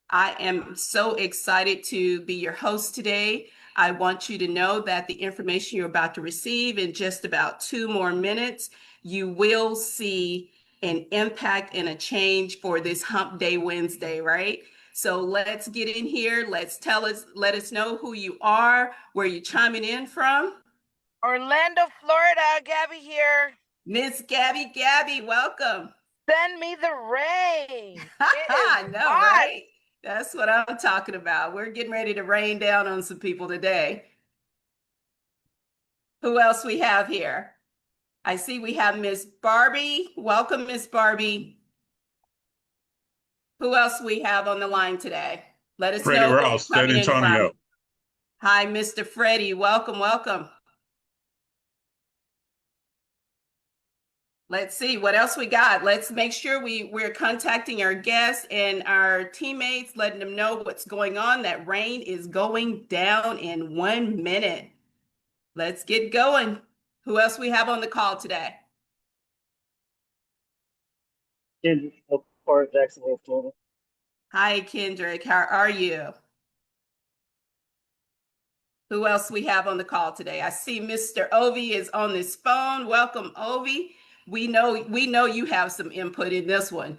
I am so excited to be your host today. I want you to know that the information you're about to receive in just about 2 more minutes, you will see an impact and a change for this Hump Day Wednesday, right? So let's get in here. Let us know who you are, where you're chiming in from. Orlando, Florida, Gabby here. Miss Gabby, welcome. Send me the rain. It is I know, hot. right? That's what I'm talking about. We're getting ready to rain down on some people today. Who else we have here? I see we have Miss Barbie. Welcome, Miss Barbie. Who else we have on the line today? Let us Freddie know where you're Ross, San coming in from. Antonio. Hi, Mr. Freddie. Welcome. Let's see what else we got. Let's make sure we're contacting our guests and our teammates, letting them know what's going on. That rain is going down in 1 minute. Let's get going. Who else we have on the call today? Kendrick of Port Jacksonville, Florida. Hi, Kendrick. How are you? Who else we have on the call today? I see Mr. Ovi is on this phone. Welcome, Ovi. We know you have some input in this one.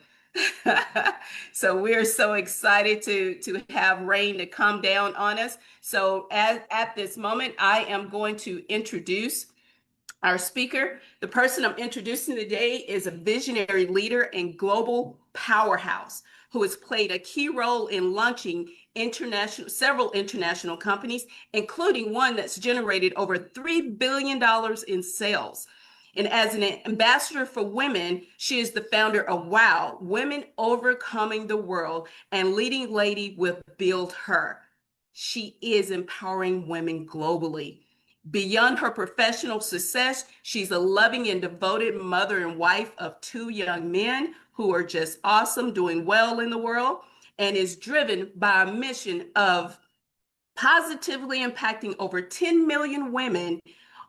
So we're so excited to have rain to come down on us. So at this moment, I am going to introduce our speaker. The person I'm introducing today is a visionary leader and global powerhouse who has played a key role in launching several international companies, including one that's generated over $3 billion in sales. And as an ambassador for women, she is the founder of WOW, Women Overcoming the World, and leading lady with Build Her. She is empowering women globally. Beyond her professional success, she's a loving and devoted mother and wife of 2 young men who are just awesome, doing well in the world, and is driven by a mission of positively impacting over 10 million women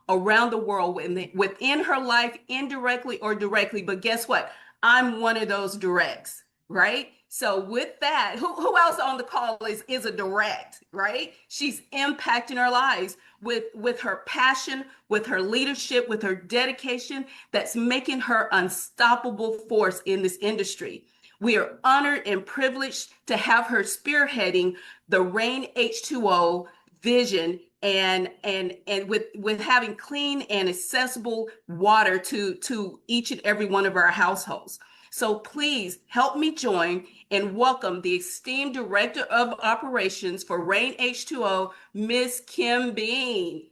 around the world within her life, indirectly or directly. But guess what? I'm one of those directs, right? So with that, who else on the call is a direct, right? She's impacting our lives with her passion, with her leadership, with her dedication that's making her unstoppable force in this industry. We are honored and privileged to have her spearheading the Rein H2O vision and with having clean and accessible water to each and every one of our households. So please help me join and welcome the esteemed Director of Operations for Rein H2O, Miss Kim Bean.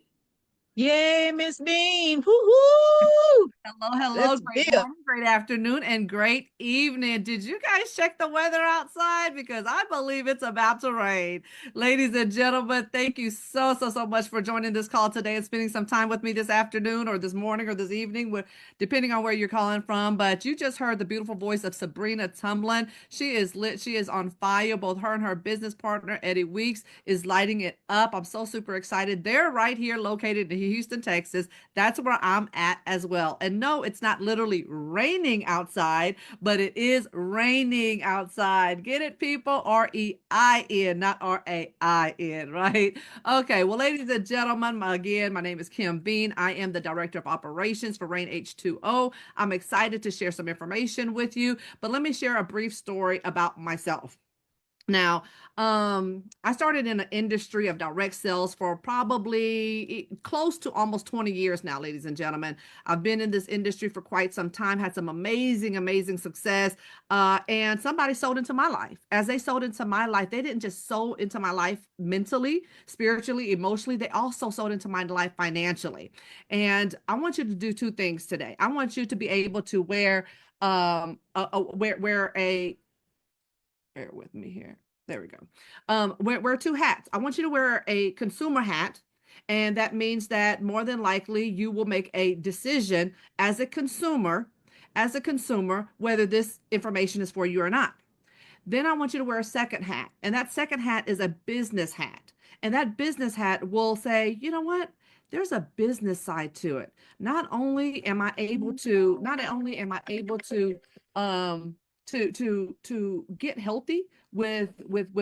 Yay, Miss Bean. Woo-hoo! Hello. Let's Great build. morning, great afternoon, and great evening. Did you guys check the weather outside? Because I believe it's about to rain. Ladies and gentlemen, thank you so much for joining this call today and spending some time with me this afternoon or this morning or this evening, depending on where you're calling from. But you just heard the beautiful voice of Sabrina Tumlin. She is lit. She is on fire. Both her and her business partner, Eddie Weeks, is lighting it up. I'm so super excited. They're right here located in Houston, Texas. That's where I'm at as well. And no, it's not literally raining outside, but it is raining outside. Get it, people? R-E-I-N, not R-A-I-N, right? Okay, well, ladies and gentlemen, again, my name is Kim Bean. I am the Director of Operations for Rein H2O. I'm excited to share some information with you, but let me share a brief story about myself. Now, I started in an industry of direct sales for probably close to almost 20 years now, ladies and gentlemen. I've been in this industry for quite some time, had some amazing success, and somebody sold into my life. As they sold into my life, they didn't just sold into my life mentally, spiritually, emotionally, they also sold into my life financially. And I want you to do two things today. I want you to be able to wear bear with me here. There we go. Wear two hats. I want you to wear a consumer hat. And that means that more than likely you will make a decision as a consumer, whether this information is for you or not. Then I want you to wear a second hat. And that second hat is a business hat. And that business hat will say, you know what? There's a business side to it. Not only am I able to to get healthy with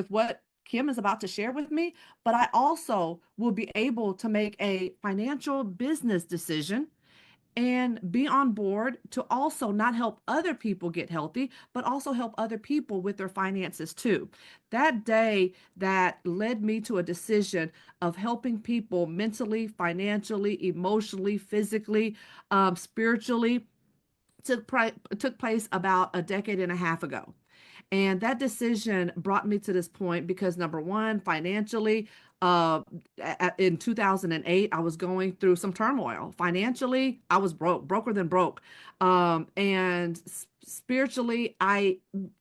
what Kim is about to share with me, but I also will be able to make a financial business decision and be on board to also not help other people get healthy, but also help other people with their finances too. That day that led me to a decision of helping people mentally, financially, emotionally, physically, spiritually, took place about a decade and a half ago. And that decision brought me to this point because number one, financially, uh, in 2008, I was going through some turmoil. Financially, I was broker than broke. And spiritually, I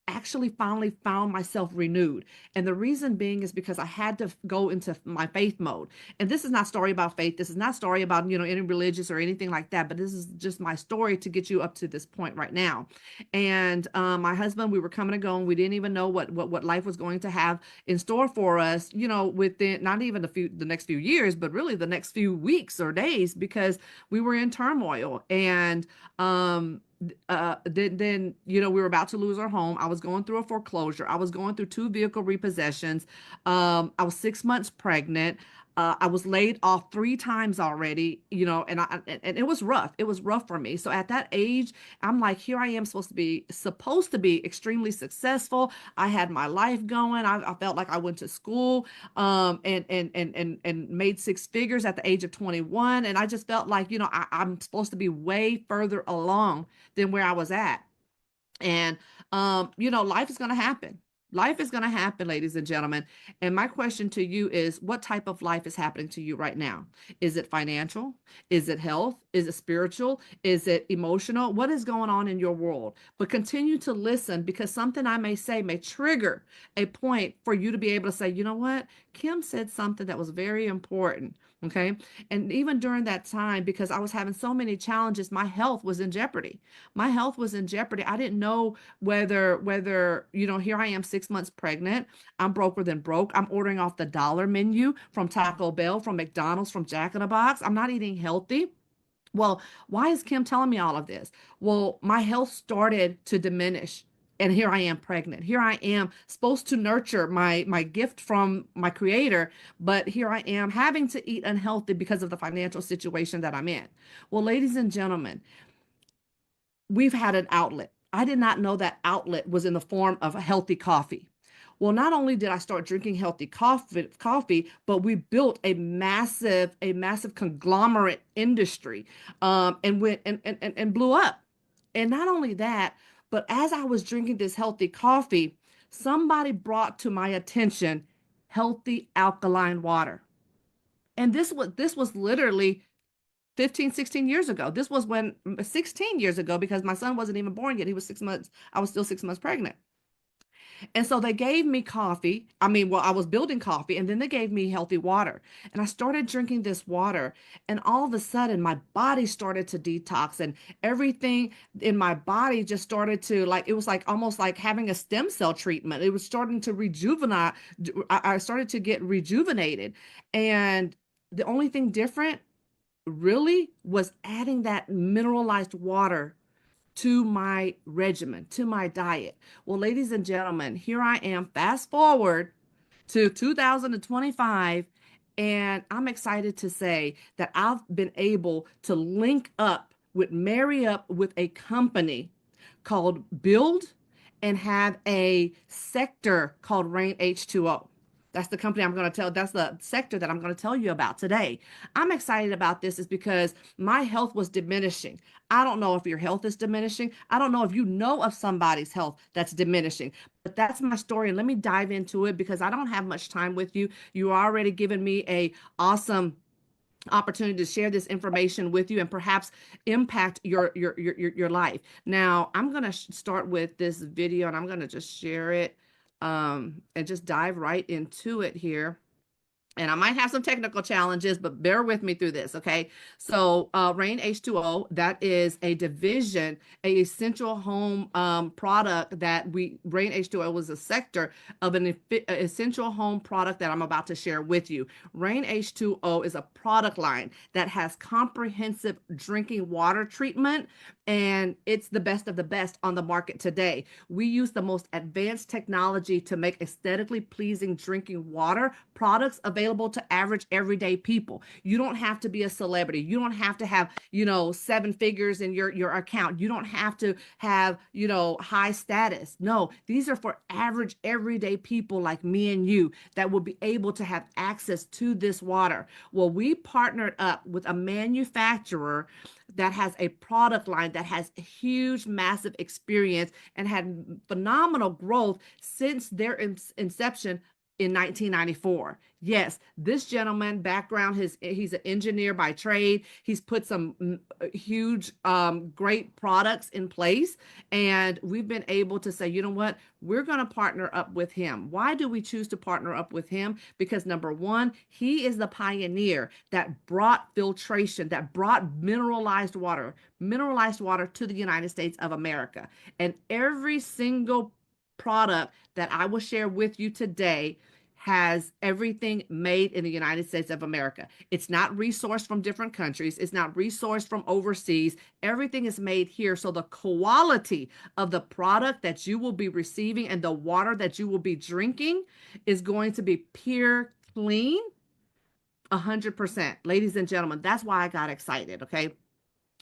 actually finally found myself renewed. And the reason being is because I had to go into my faith mode. And this is not a story about faith. This is not a story about, any religious or anything like that, but this is just my story to get you up to this point right now. And my husband, we were coming and going. We didn't even know what life was going to have in store for us, within not even the next few years, but really the next few weeks or days, because we were in turmoil. And then we were about to lose our home. I was going through a foreclosure. I was going through 2 vehicle repossessions. I was 6 months pregnant. I was laid off 3 times already, and it was rough. It was rough for me. So at that age, I'm like, here I am supposed to be extremely successful. I had my life going. I felt like I went to school, and made 6 figures at the age of 21. And I just felt like, I'm supposed to be way further along than where I was at. And, life is going to happen. Life is going to happen, ladies and gentlemen. And my question to you is, what type of life is happening to you right now? Is it financial? Is it health? Is it spiritual? Is it emotional? What is going on in your world? But continue to listen, because something I may say may trigger a point for you to be able to say, you know what? Kim said something that was very important. Okay. And even during that time, because I was having so many challenges, my health was in jeopardy. My health was in jeopardy. I didn't know whether, here I am 6 months pregnant. I'm broker than broke. I'm ordering off the dollar menu from Taco Bell, from McDonald's, from Jack in the Box. I'm not eating healthy. Well, why is Kim telling me all of this? Well, my health started to diminish. And here I am pregnant. Here I am supposed to nurture my gift from my creator, but here I am having to eat unhealthy because of the financial situation that I'm in. Well, ladies and gentlemen, we've had an outlet. I did not know that outlet was in the form of a healthy coffee. Well, not only did I start drinking healthy coffee, but we built a massive conglomerate industry, and went and blew up. And not only that, but as I was drinking this healthy coffee, somebody brought to my attention healthy alkaline water. And this was literally 15, 16 years ago. This was when 16 years ago, because my son wasn't even born yet. He was 6 months. I was still 6 months pregnant. And so they gave me coffee. I was building coffee, and then they gave me healthy water. And I started drinking this water, and all of a sudden my body started to detox, and everything in my body just started to, like, it was like almost like having a stem cell treatment. It was starting to rejuvenate. I started to get rejuvenated. And the only thing different really was adding that mineralized water to my regimen, to my diet. Well, ladies and gentlemen, here I am, fast forward to 2025, and I'm excited to say that I've been able to marry up with a company called BYLD, and have a sector called Rein H2O. That's the company that's the sector that I'm going to tell you about today. I'm excited about this is because my health was diminishing. I don't know if your health is diminishing. I don't know if you know of somebody's health that's diminishing, but that's my story. And let me dive into it, because I don't have much time with you. You already given me a awesome opportunity to share this information with you and perhaps impact your life. Now, I'm going to start with this video, and I'm going to just share it, and just dive right into it here. And I might have some technical challenges, but bear with me through this, okay? So Rein H2O, that is a division, a essential home product that Rein H2O was a sector of an essential home product that I'm about to share with you. Rein H2O is a product line that has comprehensive drinking water treatment and it's the best of the best on the market today. We use the most advanced technology to make aesthetically pleasing drinking water products available to average everyday people. You don't have to be a celebrity. You don't have to have, 7 figures in your account. You don't have to have, high status. No, these are for average everyday people like me and you that will be able to have access to this water. Well, we partnered up with a manufacturer that has a product line that has huge, massive experience and had phenomenal growth since their inception in 1994. Yes, this gentleman background, he's an engineer by trade. He's put some huge, great products in place. And we've been able to say, you know what, we're going to partner up with him. Why do we choose to partner up with him? Because number one, he is the pioneer that brought filtration, that brought mineralized water to the United States of America. And every single product that I will share with you today has everything made in the United States of America. It's not resourced from different countries. It's not resourced from overseas. Everything is made here. So the quality of the product that you will be receiving and the water that you will be drinking is going to be pure, clean, 100%. Ladies and gentlemen, that's why I got excited, okay?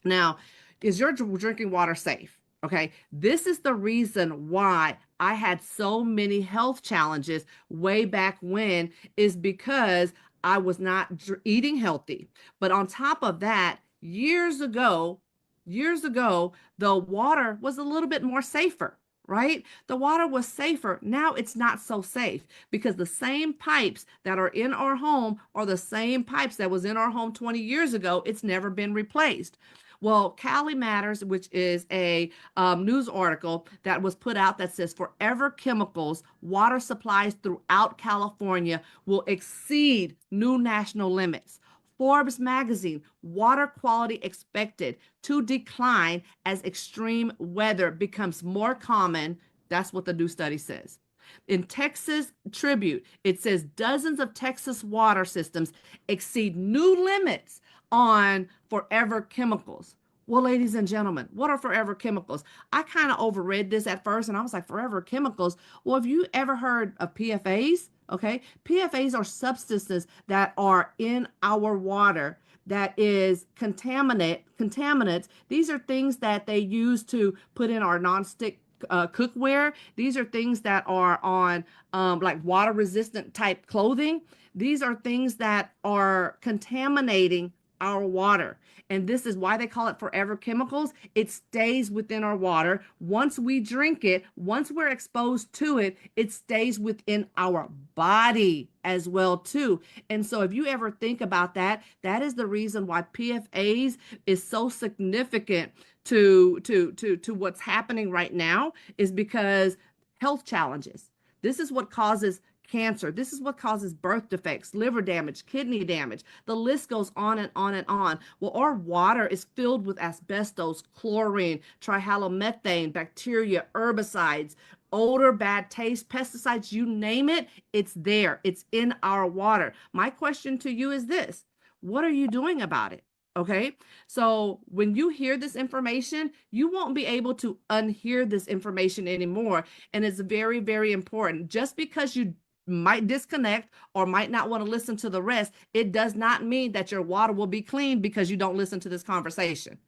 Now, is your drinking water safe? Okay, this is the reason why I had so many health challenges way back when, is because I was not eating healthy. But on top of that, years ago, the water was a little bit more safer, right? The water was safer. Now it's not so safe because the same pipes that are in our home are the same pipes that was in our home 20 years ago. It's never been replaced. Well, Cali Matters, which is a news article that was put out that says Forever Chemicals water supplies throughout California will exceed new national limits. Forbes magazine, water quality expected to decline as extreme weather becomes more common. That's what the new study says. In Texas Tribute, it says dozens of Texas water systems exceed new limits on Forever Chemicals. Well, ladies and gentlemen, what are Forever Chemicals? I kind of overread this at first and I was like, Forever Chemicals? Well, have you ever heard of PFAs? Okay, PFAs are substances that are in our water that is contaminants. These are things that they use to put in our nonstick cookware. These are things that are on like water resistant type clothing. These are things that are contaminating our water. And this is why they call it Forever Chemicals. It stays within our water. Once we drink it, once we're exposed to it, it stays within our body as well too. And so if you ever think about that, that is the reason why PFAs is so significant to what's happening right now, is because health challenges. This is what causes cancer. This is what causes birth defects, liver damage, kidney damage. The list goes on and on and on. Well, our water is filled with asbestos, chlorine, trihalomethane, bacteria, herbicides, odor, bad taste, pesticides, you name it, it's there. It's in our water. My question to you is this: what are you doing about it? Okay, so when you hear this information, you won't be able to unhear this information anymore. And it's very, very important. Just because you might disconnect or might not want to listen to the rest, it does not mean that your water will be clean because you don't listen to this conversation.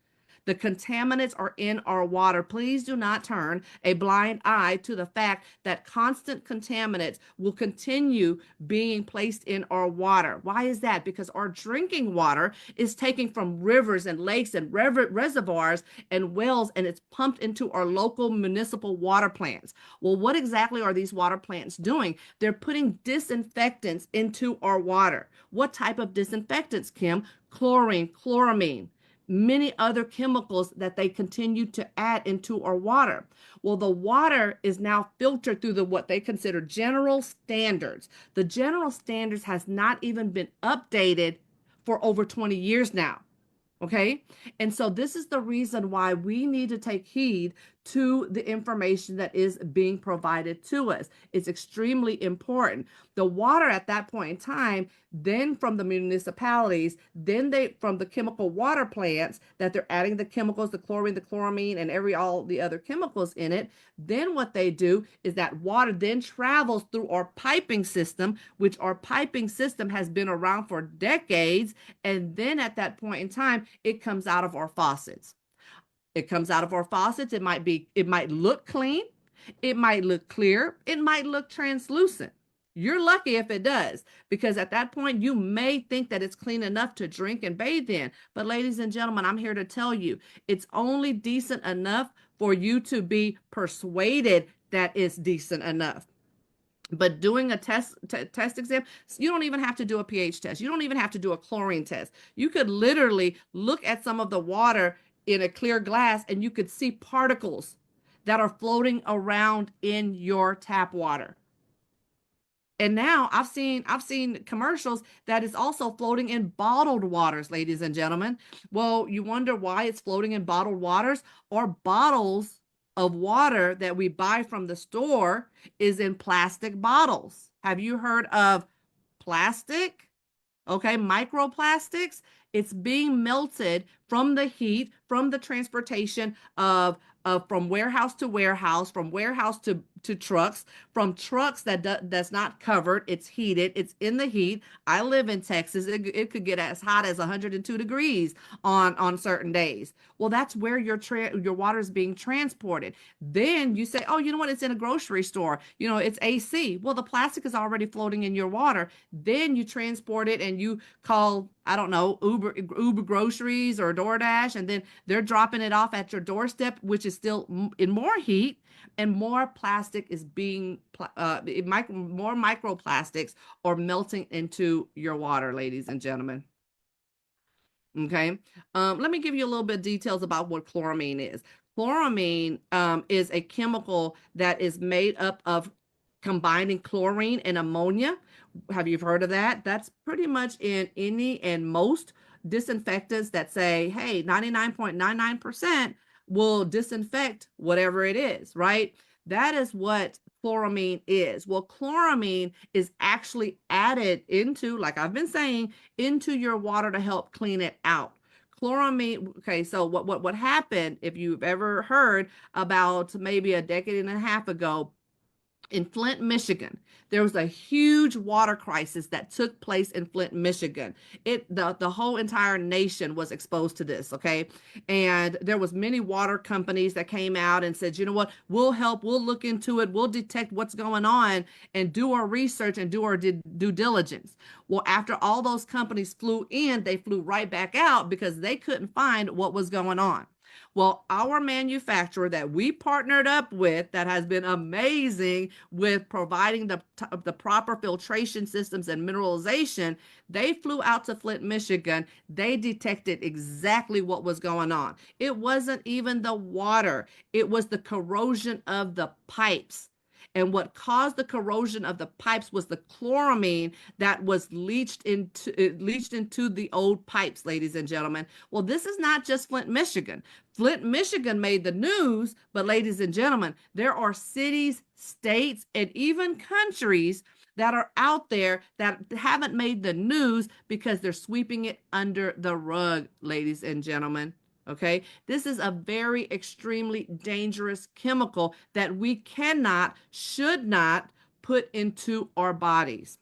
The contaminants are in our water. Please do not turn a blind eye to the fact that constant contaminants will continue being placed in our water. Why is that? Because our drinking water is taken from rivers and lakes and reservoirs and wells, and it's pumped into our local municipal water plants. Well, what exactly are these water plants doing? They're putting disinfectants into our water. What type of disinfectants, Kim? Chlorine, chloramine, many other chemicals that they continue to add into our water. Well, the water is now filtered through what they consider general standards. The general standards has not even been updated for over 20 years now. Okay. And so this is the reason why we need to take heed to the information that is being provided to us. It's extremely important. The water at that point in time, then from the municipalities, then they from the chemical water plants that they're adding the chemicals, the chlorine, the chloramine, and all the other chemicals in it. Then what they do is that water then travels through our piping system, which our piping system has been around for decades. And then at that point in time, it comes out of our faucets. It comes out of our faucets. It might look clean. It might look clear. It might look translucent. You're lucky if it does, because at that point you may think that it's clean enough to drink and bathe in. But ladies and gentlemen, I'm here to tell you, it's only decent enough for you to be persuaded that it's decent enough. But doing a test exam, you don't even have to do a pH test. You don't even have to do a chlorine test. You could literally look at some of the water in a clear glass and you could see particles that are floating around in your tap water. And now I've seen commercials that is also floating in bottled waters, ladies and gentlemen. Well, you wonder why it's floating in bottled waters, or bottles of water that we buy from the store is in plastic bottles. Have you heard of plastic? Okay, microplastics. It's being melted from the heat, from the transportation of from warehouse to warehouse, from warehouse to trucks, from trucks that's not covered. It's heated. It's in the heat. I live in Texas. It could get as hot as 102 degrees on certain days. Well, that's where your water is being transported. Then you say, oh, you know what? It's in a grocery store. You know, it's AC. Well, the plastic is already floating in your water. Then you transport it and you call, I don't know, Uber groceries or DoorDash, and then they're dropping it off at your doorstep, which is still in more heat, and more plastic is being more microplastics are melting into your water, ladies and gentlemen. Okay, let me give you a little bit of details about what chloramine is. Chloramine is a chemical that is made up of combining chlorine and ammonia. Have you heard of that? That's pretty much in any and most disinfectants that say, hey, 99.99% will disinfect whatever it is, right? That is what chloramine is. Well, chloramine is actually added into, like I've been saying, into your water to help clean it out. Chloramine, okay, so what happened, if you've ever heard about maybe a decade and a half ago, in Flint, Michigan, there was a huge water crisis that took place in Flint, Michigan. The whole entire nation was exposed to this, okay? And there was many water companies that came out and said, you know what, we'll help, we'll look into it, we'll detect what's going on and do our research and do our due diligence. Well, after all those companies flew in, they flew right back out because they couldn't find what was going on. Well, our manufacturer that we partnered up with that has been amazing with providing the proper filtration systems and mineralization, they flew out to Flint, Michigan. They detected exactly what was going on. It wasn't even the water. It was the corrosion of the pipes. And what caused the corrosion of the pipes was the chloramine that was leached into the old pipes, ladies and gentlemen. Well, this is not just Flint, Michigan. Flint, Michigan made the news, but ladies and gentlemen, there are cities, states, and even countries that are out there that haven't made the news because they're sweeping it under the rug, ladies and gentlemen. Okay, this is a very extremely dangerous chemical that we should not put into our bodies.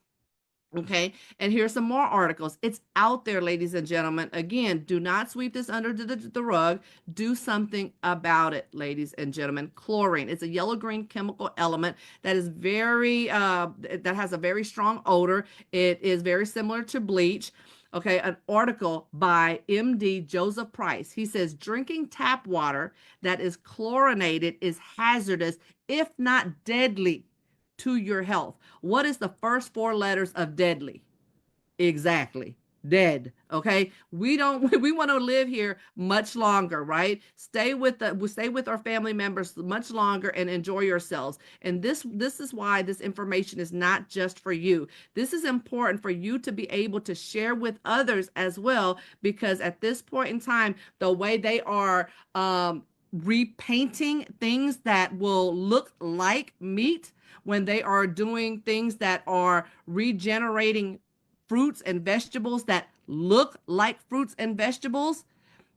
Okay, and here's some more articles. It's out there, ladies and gentlemen. Again, do not sweep this under the rug. Do something about it, ladies and gentlemen. Chlorine. It's a yellow-green chemical element that is that has a very strong odor. It is very similar to bleach. Okay, an article by MD Joseph Price. He says drinking tap water that is chlorinated is hazardous, if not deadly, to your health. What is the first four letters of deadly? Exactly. Dead. Okay. We want to live here much longer, right? Stay with our family members much longer and enjoy yourselves. And this is why this information is not just for you. This is important for you to be able to share with others as well, because at this point in time, the way they are repainting things that will look like meat, when they are doing things that are regenerating fruits and vegetables that look like fruits and vegetables.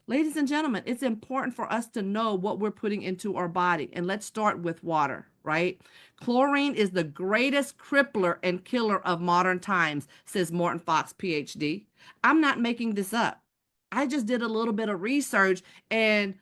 Ladies and gentlemen, it's important for us to know what we're putting into our body. And let's start with water, right? Chlorine is the greatest crippler and killer of modern times, says Morton Fox, PhD. I'm not making this up. I just did a little bit of research and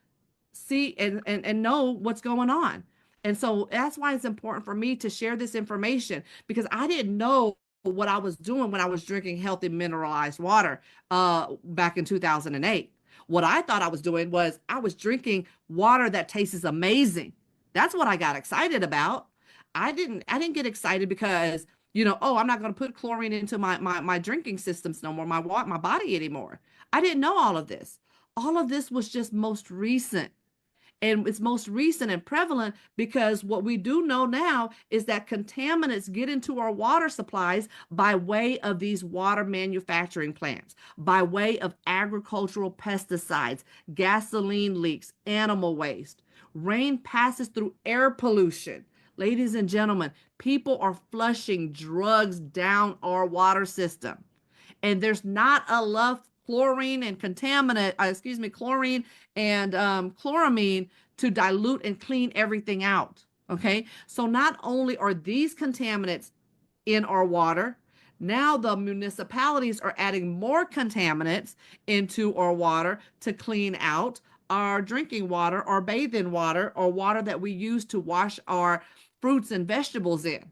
see and know what's going on. And so that's why it's important for me to share this information, because I didn't know what I was doing when I was drinking healthy mineralized water back in 2008. What I thought I was doing was I was drinking water that tastes amazing. That's what I got excited about. I didn't get excited because, oh, I'm not going to put chlorine into my drinking systems no more, my body anymore. I didn't know all of this. All of this was just most recent. And it's most recent and prevalent because what we do know now is that contaminants get into our water supplies by way of these water manufacturing plants, by way of agricultural pesticides, gasoline leaks, animal waste. Rain passes through air pollution. Ladies and gentlemen, people are flushing drugs down our water system. And there's not enough chlorine and chlorine and chloramine to dilute and clean everything out. Okay, so not only are these contaminants in our water, now the municipalities are adding more contaminants into our water to clean out our drinking water, or bathing water, or water that we use to wash our fruits and vegetables in.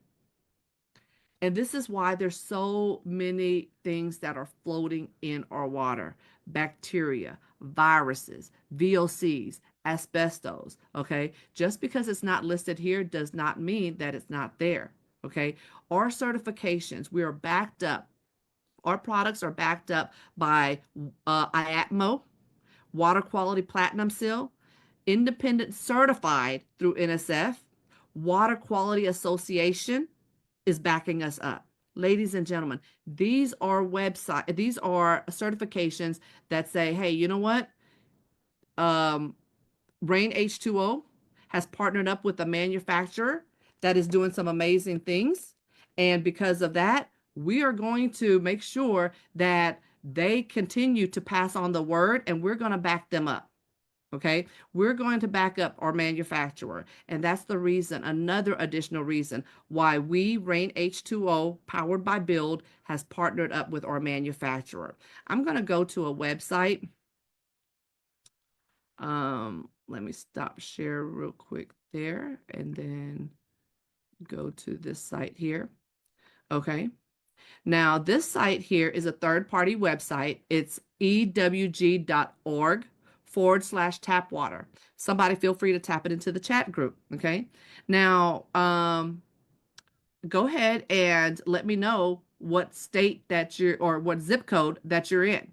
And this is why there's so many things that are floating in our water: bacteria, viruses, VOCs, asbestos. Okay. Just because it's not listed here does not mean that it's not there. Okay. Our certifications, we are backed up. Our products are backed up by IATMO, Water Quality Platinum Seal, independent certified through NSF, Water Quality Association is backing us up. Ladies and gentlemen, these are certifications that say, hey, you know what? Rein H2O has partnered up with a manufacturer that is doing some amazing things. And because of that, we are going to make sure that they continue to pass on the word, and we're going to back them up. Okay, we're going to back up our manufacturer. And that's the reason, another additional reason why we, Rein H2O, powered by BYLD, has partnered up with our manufacturer. I'm going to go to a website. Let me stop share real quick there and then go to this site here. Okay. Now, this site here is a third-party website. It's ewg.org/tap water. Somebody feel free to tap it into the chat group. Okay. Now, go ahead and let me know what state that you're, or what zip code that you're in.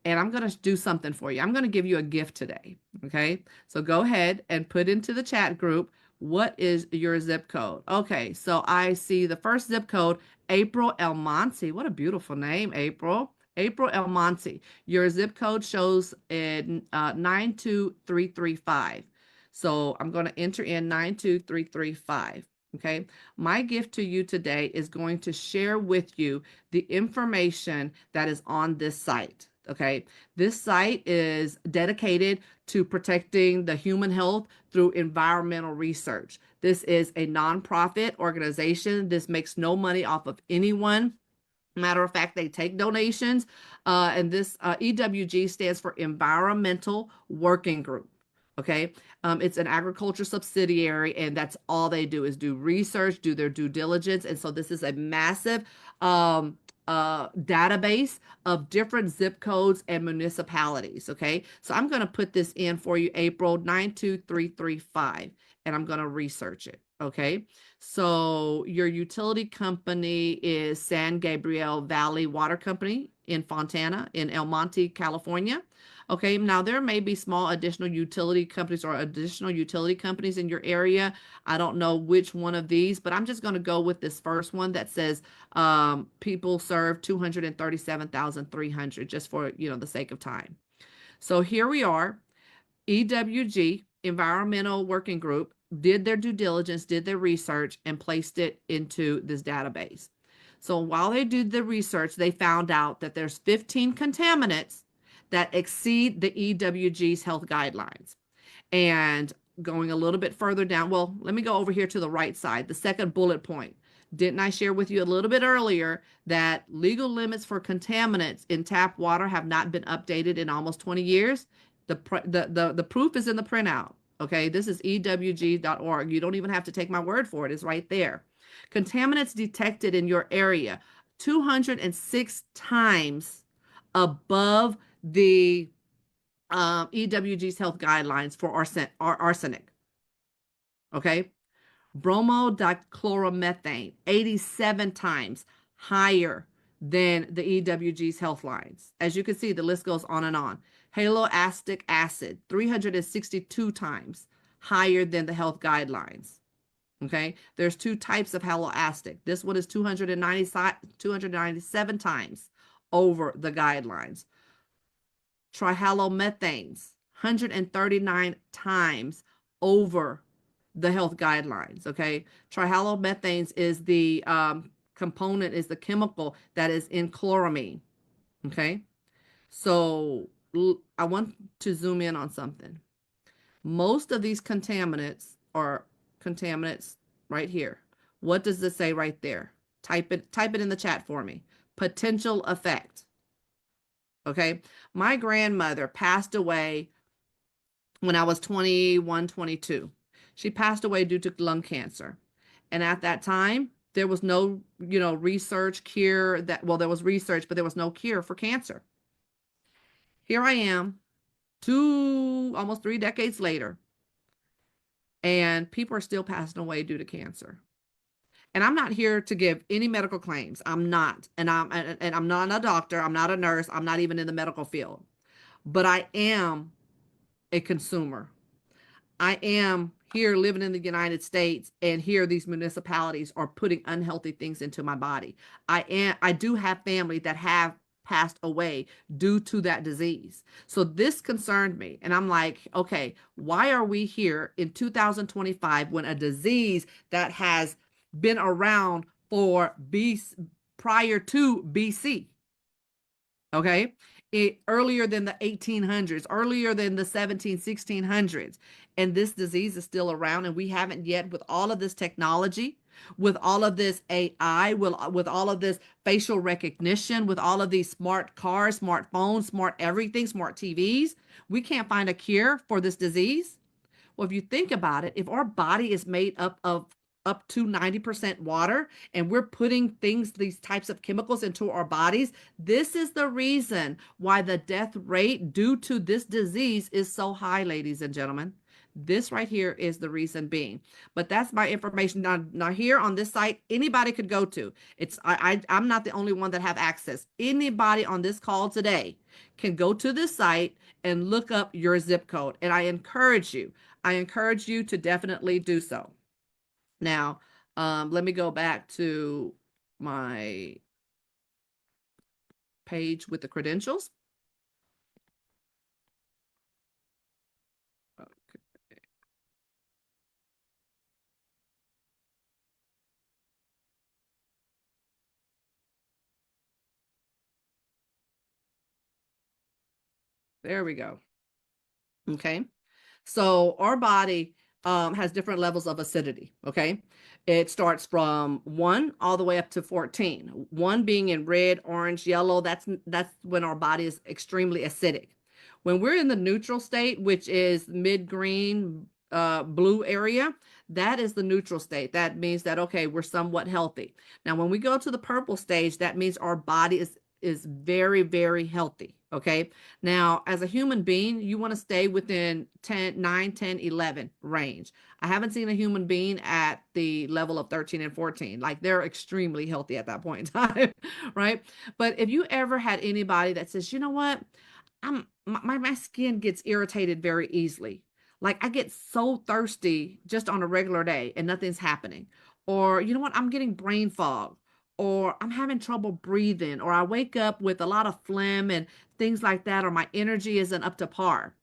And I'm going to do something for you. I'm going to give you a gift today. Okay. So go ahead and put into the chat group, what is your zip code? Okay. So I see the first zip code, April El Monte. What a beautiful name, April. April El Monte. Your zip code shows in 92335. So I'm going to enter in 92335. Okay. My gift to you today is going to share with you the information that is on this site. Okay. This site is dedicated to protecting the human health through environmental research. This is a nonprofit organization. This makes no money off of anyone. Matter of fact, they take donations. And this EWG stands for Environmental Working Group. Okay. It's an agriculture subsidiary, and that's all they do is do research, do their due diligence. And so this is a massive database of different zip codes and municipalities. Okay. So I'm going to put this in for you, April 92335, and I'm going to research it. Okay. So your utility company is San Gabriel Valley Water Company in Fontana in El Monte, California. Okay, now there may be small additional utility companies or additional utility companies in your area. I don't know which one of these, but I'm just going to go with this first one that says people serve 237,300, just for, the sake of time. So here we are, EWG environmental working group did their due diligence, did their research, and placed it into this database. So while they did the research, they found out that there's 15 contaminants that exceed the EWG's health guidelines. And going a little bit further down, well, let me go over here to the right side, the second bullet point. Didn't I share with you a little bit earlier that legal limits for contaminants in tap water have not been updated in almost 20 years? The proof is in the printout. Okay, this is ewg.org. You don't even have to take my word for it. It's right there. Contaminants detected in your area 206 times above the EWG's health guidelines for arsenic. Okay, bromodichloromethane 87 times higher than the EWG's health lines. As you can see, the list goes on and on. Haloacetic acid 362 times higher than the health guidelines. Okay, there's two types of haloacetic. This one is 297 times over the guidelines. Trihalomethanes 139 times over the health guidelines. Okay, trihalomethanes is the component, is the chemical that is in chloramine. Okay, so I want to zoom in on something. Most of these contaminants are contaminants right here. What does this say right there? Type it in the chat for me. Potential effect. Okay, my grandmother passed away when I was 21, 22. She passed away due to lung cancer. And at that time, there was no, research, cure well, there was research, but there was no cure for cancer. Here I am, almost 3 decades later, and people are still passing away due to cancer. And I'm not here to give any medical claims. I'm not. And I'm not a doctor. I'm not a nurse. I'm not even in the medical field. But I am a consumer. I am here living in the United States, and here these municipalities are putting unhealthy things into my body. I do have family that have passed away due to that disease. So this concerned me. And I'm like, okay, why are we here in 2025 when a disease that has been around for prior to BC? Okay, earlier than the 1800s, earlier than the 1600s. And this disease is still around, and we haven't yet, with all of this technology, with all of this AI, with all of this facial recognition, with all of these smart cars, smart phones, smart everything, smart TVs, we can't find a cure for this disease. Well, if you think about it, if our body is made up of up to 90% water, and we're putting these types of chemicals into our bodies, this is the reason why the death rate due to this disease is so high, ladies and gentlemen. This right here is the reason being. But that's my information. Now here on this site, anybody could go to. I'm not the only one that have access. Anybody on this call today can go to this site and look up your zip code. And I encourage you to definitely do so. Now, let me go back to my page with the credentials. Okay. There we go. Okay. So our body has different levels of acidity. Okay. It starts from 1 all the way up to 14. 1 being in red, orange, yellow. That's when our body is extremely acidic. When we're in the neutral state, which is mid-green, blue area, that is the neutral state. That means that, okay, we're somewhat healthy. Now, when we go to the purple stage, that means our body is very, very healthy. Okay. Now, as a human being, you want to stay within 9, 10, 11 range. I haven't seen a human being at the level of 13 and 14. Like, they're extremely healthy at that point in time, right? But if you ever had anybody that says, you know what, my skin gets irritated very easily. Like, I get so thirsty just on a regular day and nothing's happening. Or, you know what, I'm getting brain fog. Or I'm having trouble breathing, or I wake up with a lot of phlegm and things like that, or my energy isn't up to par.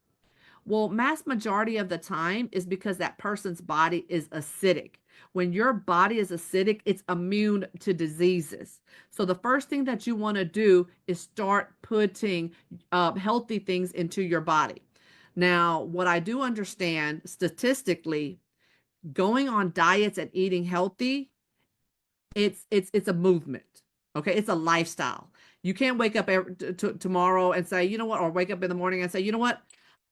Well, mass majority of the time is because that person's body is acidic. When your body is acidic, it's immune to diseases. So the first thing that you want to do is start putting healthy things into your body. Now, what I do understand statistically, going on diets and eating healthy, it's a movement. Okay, it's a lifestyle. You can't wake up tomorrow and say, you know what, or wake up in the morning and say, you know what,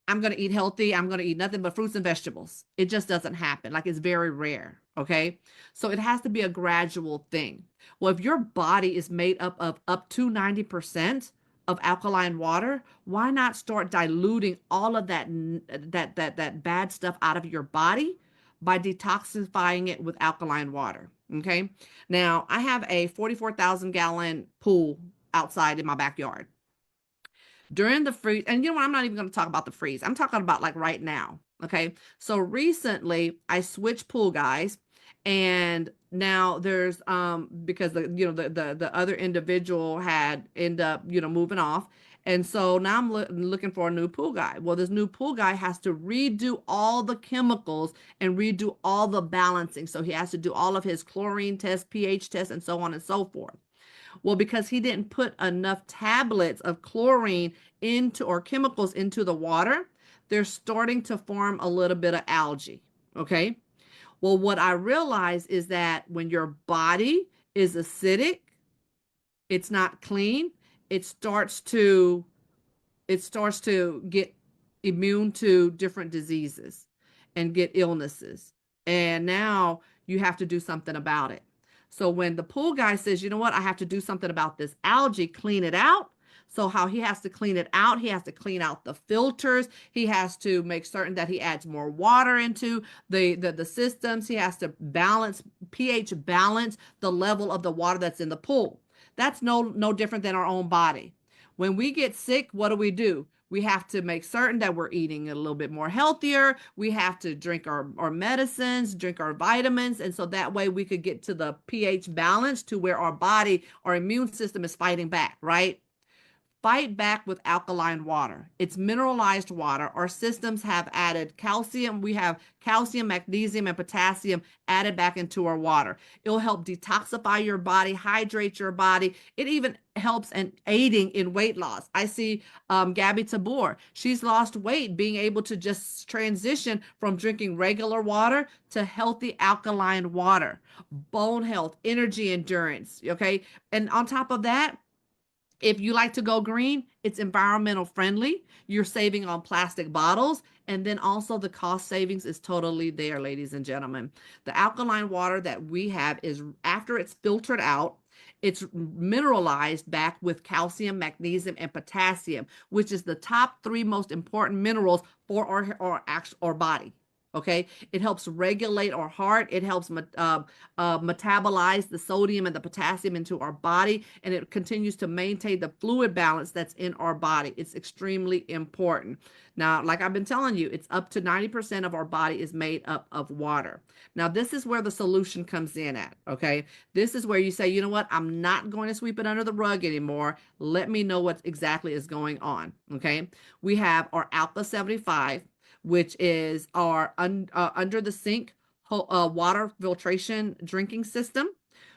I'm going to eat healthy. I'm going to eat nothing but fruits and vegetables. It just doesn't happen. Like, it's very rare. Okay. So it has to be a gradual thing. Well, if your body is made up of up to 90% of alkaline water, why not start diluting all of that bad stuff out of your body by detoxifying it with alkaline water? Okay. Now, I have a 44,000 gallon pool outside in my backyard. During the freeze, and you know what, I'm not even going to talk about the freeze. I'm talking about like right now. Okay. So recently I switched pool guys, and now there's because the other individual had end up moving off, and so now I'm looking for a new pool guy. Well, this new pool guy has to redo all the chemicals and redo all the balancing. So he has to do all of his chlorine tests, pH tests, and so on and so forth. Well, because he didn't put enough tablets of chlorine into, or chemicals into, the water, they're starting to form a little bit of algae. Okay. Well, what I realize is that when your body is acidic, it's not clean, it starts to get immune to different diseases and get illnesses. And now you have to do something about it. So when the pool guy says, you know what, I have to do something about this algae, clean it out. So how he has to clean it out, he has to clean out the filters. He has to make certain that he adds more water into the systems. He has to pH balance the level of the water that's in the pool. That's no different than our own body. When we get sick, what do? We have to make certain that we're eating a little bit more healthier. We have to drink our medicines, drink our vitamins. And so that way we could get to the pH balance to where our body, our immune system is fighting back, right? Fight back with alkaline water. It's mineralized water. Our systems have added calcium. We have calcium, magnesium, and potassium added back into our water. It'll help detoxify your body, hydrate your body. It even helps in aiding in weight loss. I see Gabby Tabor. She's lost weight being able to just transition from drinking regular water to healthy alkaline water. Bone health, energy, endurance. Okay. And on top of that, if you like to go green, it's environmental friendly. You're saving on plastic bottles. And then also the cost savings is totally there, ladies and gentlemen. The alkaline water that we have is, after it's filtered out, it's mineralized back with calcium, magnesium, and potassium, which is the top 3 most important minerals for our body. Okay, it helps regulate our heart. It helps metabolize the sodium and the potassium into our body, and it continues to maintain the fluid balance that's in our body. It's extremely important. Now, like I've been telling you, it's up to 90% of our body is made up of water. Now, this is where the solution comes in at. Okay, this is where you say, you know what, I'm not going to sweep it under the rug anymore. Let me know what exactly is going on. Okay, we have our Alpha 75, which is our under the sink water filtration drinking system.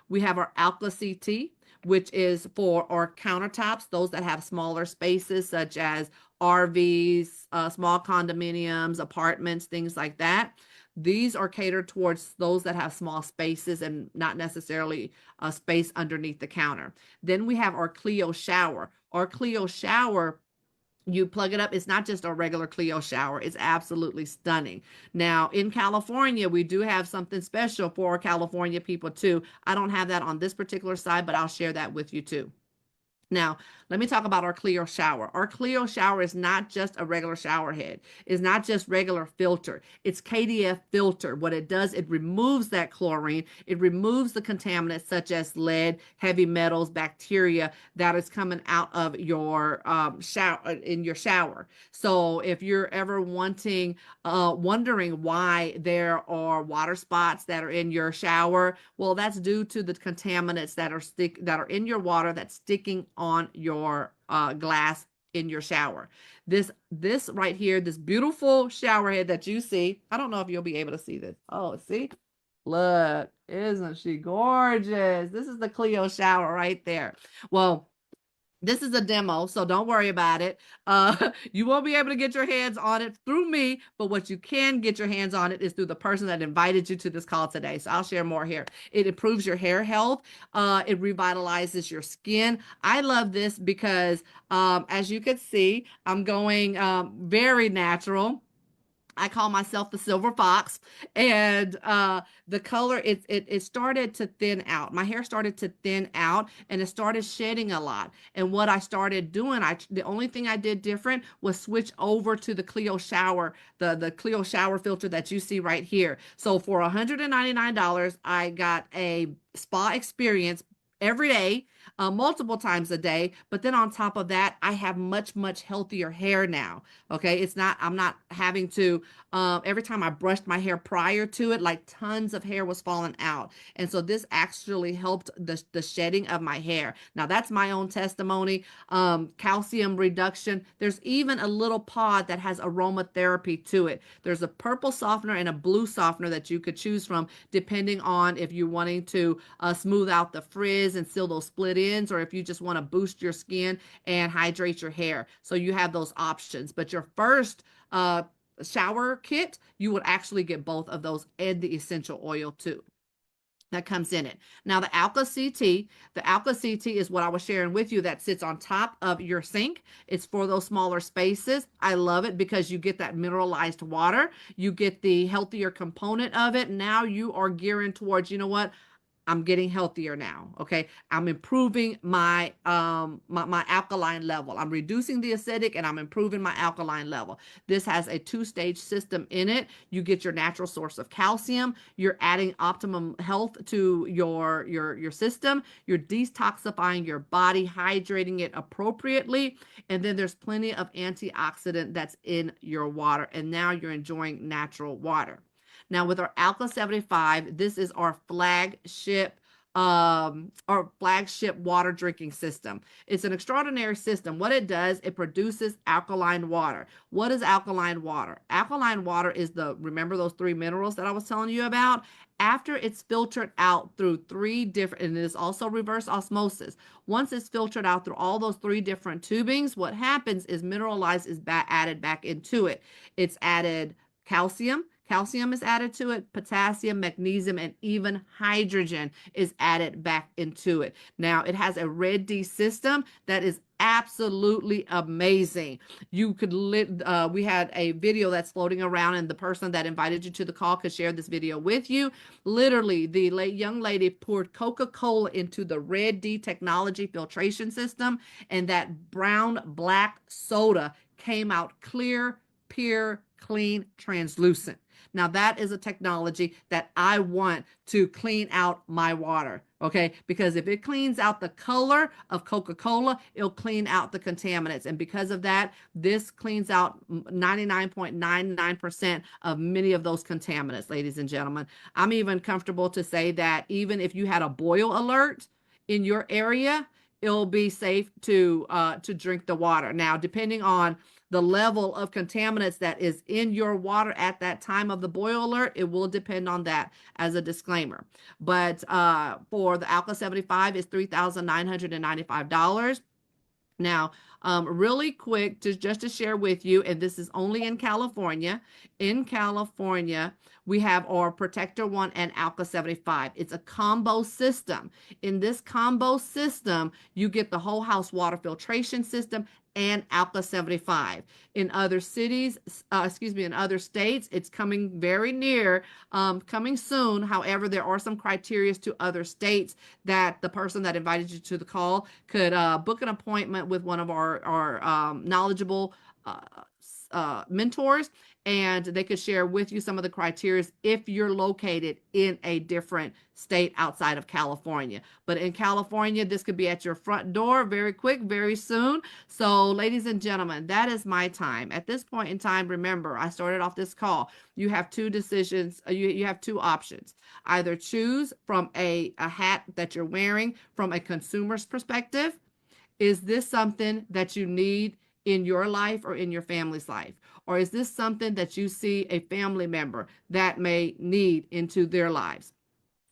We have our Alpha CT, which is for our countertops, those that have smaller spaces, such as RVs, small condominiums, apartments, things like that. These are catered towards those that have small spaces and not necessarily a space underneath the counter. Then we have our Clio shower. Our Clio shower, you plug it up. It's not just a regular Clio shower. It's absolutely stunning. Now, in California, we do have something special for California people too. I don't have that on this particular side, but I'll share that with you too. Now, let me talk about our Clio shower. Our Clio shower is not just a regular shower head. It's not just regular filter. It's KDF filter. What it does, it removes that chlorine. It removes the contaminants such as lead, heavy metals, bacteria that is coming out of your shower, in your shower. So if you're ever wondering why there are water spots that are in your shower, well, that's due to the contaminants that are in your water that's sticking on your glass in your shower. This right here, this beautiful shower head that you see, I don't know if you'll be able to see this. Oh, see? Look, isn't she gorgeous? This is the Clio shower right there. Well, this is a demo, so don't worry about it. You won't be able to get your hands on it through me, but what you can get your hands on it is through the person that invited you to this call today. So I'll share more here. It improves your hair health. It revitalizes your skin. I love this because, as you can see, I'm going very natural. I call myself the silver fox, and the color it started to thin out. My hair started to thin out, and it started shedding a lot. And what I started doing, the only thing I did different was switch over to the Clio shower, the Clio shower filter that you see right here. So for $199, I got a spa experience every day, multiple times a day. But then on top of that, I have much healthier hair now. Okay, I'm not having to, every time I brushed my hair prior to it, like tons of hair was falling out. And so this actually helped the shedding of my hair. Now that's my own testimony. Calcium reduction. There's even a little pod that has aromatherapy to it. There's a purple softener and a blue softener that you could choose from, depending on if you're wanting to smooth out the frizz and seal those split ends, or if you just want to boost your skin and hydrate your hair. So you have those options. But your first shower kit, you would actually get both of those and the essential oil too that comes in it. Now the Alka CT is what I was sharing with you that sits on top of your sink. It's for those smaller spaces. I love it because you get that mineralized water. You get the healthier component of it. Now you are gearing towards, you know what? I'm getting healthier now. Okay. I'm improving my my alkaline level. I'm reducing the acidic and I'm improving my alkaline level. This has a 2-stage system in it. You get your natural source of calcium. You're adding optimum health to your system. You're detoxifying your body, hydrating it appropriately. And then there's plenty of antioxidant that's in your water. And now you're enjoying natural water. Now with our Alka 75, this is our flagship water drinking system. It's an extraordinary system. What it does, it produces alkaline water. What is alkaline water? Alkaline water is remember those 3 minerals that I was telling you about? After it's filtered out through 3 different, and it is also reverse osmosis. Once it's filtered out through all those 3 different tubings, what happens is mineralized is added back into it. It's added calcium. Calcium is added to it, potassium, magnesium, and even hydrogen is added back into it. Now, it has a red D system that is absolutely amazing. You could we had a video that's floating around, and the person that invited you to the call could share this video with you. Literally, the young lady poured Coca-Cola into the red D technology filtration system, and that brown black soda came out clear, pure, clean, translucent. Now that is a technology that I want to clean out my water, okay? Because if it cleans out the color of Coca-Cola, it'll clean out the contaminants. And because of that, this cleans out 99.99% of many of those contaminants, ladies and gentlemen. I'm even comfortable to say that even if you had a boil alert in your area, it'll be safe to drink the water. Now, depending on the level of contaminants that is in your water at that time of the boil alert, it will depend on that as a disclaimer. But for the Alka 75, it's $3,995. Now, really quick, just to share with you, and this is only in California. In California, we have our Protector 1 and Alka 75. It's a combo system. In this combo system, you get the whole house water filtration system and Alka 75. In other cities, in other states, it's coming very near, coming soon. However, there are some criteria to other states that the person that invited you to the call could book an appointment with one of our knowledgeable mentors, and they could share with you some of the criteria if you're located in a different state outside of California. But in California, this could be at your front door very quick, very soon. So ladies and gentlemen, that is my time. At this point in time, remember, I started off this call. You have 2 decisions. You have 2 options. Either choose from a hat that you're wearing from a consumer's perspective. Is this something that you need in your life or in your family's life? Or is this something that you see a family member that may need into their lives?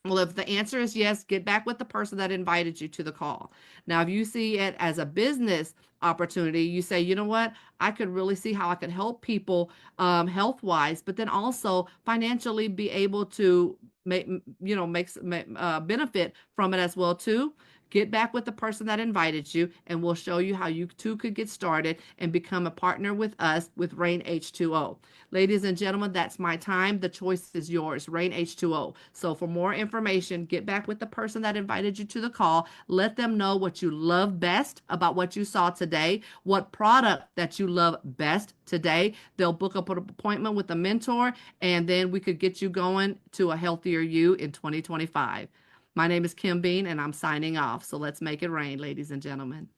Well, if the answer is yes, get back with the person that invited you to the call. Now, if you see it as a business opportunity, you say, you know what, I could really see how I could help people health wise, but then also financially be able to make, benefit from it as well too. Get back with the person that invited you, and we'll show you how you too could get started and become a partner with us with Rein H2O. Ladies and gentlemen, that's my time. The choice is yours, Rein H2O. So for more information, get back with the person that invited you to the call. Let them know what you love best about what you saw today, what product that you love best today. They'll book up an appointment with a mentor, and then we could get you going to a healthier you in 2025. My name is Kim Bean, and I'm signing off. So let's make it rain, ladies and gentlemen.